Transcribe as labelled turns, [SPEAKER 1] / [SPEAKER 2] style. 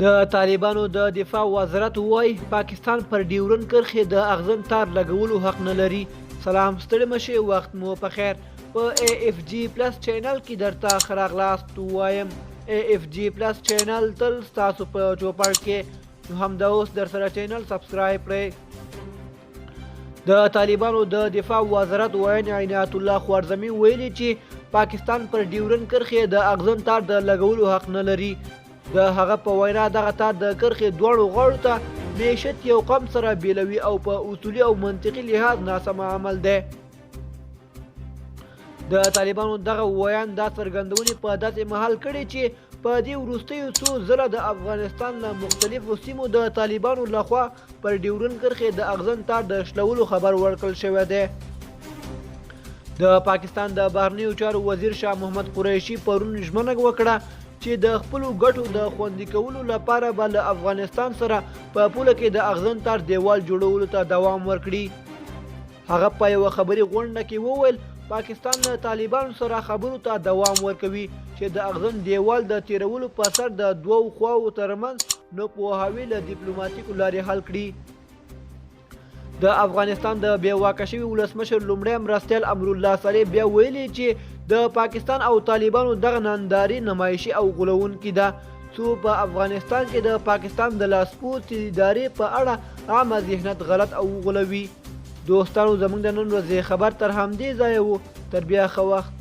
[SPEAKER 1] د طالبانو د دفاع وزارت وایي پاکستان پر ډیورن کرښې د اغزن تار لګولو حق نه لري. سلام ستړي مشئ، وخت مو په خیر. په AFG پلس چینل کې درته ښه راغلاست وایم. AFG پلس چینل تل ستاسو په چوپړ کې، نو همدا اوس در سره چینل سبسکرایب کړئ. د طالبانو د دفاع وزارت وایي عنایت الله خوارزمي ویلي چې پاکستان پر ډیورن کرښې د اغزن تار د لګولو حق نه لري. د هغه په وینا دغه تار د کرښې دواړو غاړو ته معیشت یو قوم سره بیلوي او په اصولي او منطقي لحاظ ناسم عمل دی. د طالبانو دغه ویان دا څرګندونې په داسې مهال کړي چې په دې وروستیو څو ځله د افغانستان له مختلفو سیمو د طالبانو لخوا پر ډیورن کرښې د اغزن تار د شلولو خبر ورکړل شوی دی. د پاکستان د بهرنیو چارو وزیر شاه محمد قریشي پرون ژمنه وکړه چې د خپلو ګټو د خوندي کولو لپاره به له افغانستان سره په پوله کې د اغزن تار دیوال جوړولو ته دوام ورکړي. هغه په یوه خبري غونډه کې وویل پاکستان له طالبانو سره خبرو ته دوام ورکوي چې د اغزن دیوال د تیرولو په سر د دوو خواو ترمنځ نو پوهاوی له ډیپلوماتیکو لارې حل کړي. د افغانستان د بې واکه شوي ولسمشر لومړی مرستیال امرالله صالح بیا ویلي چې د پاکستان او طالبانو دغه ننداري نمایشي او غولونکې ده، څو په افغانستان کې د پاکستان د لاسپوڅې ادارې په اړه عامه ذهنیت غلط او غولوي. دوستانو زموږ د نن ورځې خبر تر همدې ځایه و، تر بیا ښه وخت.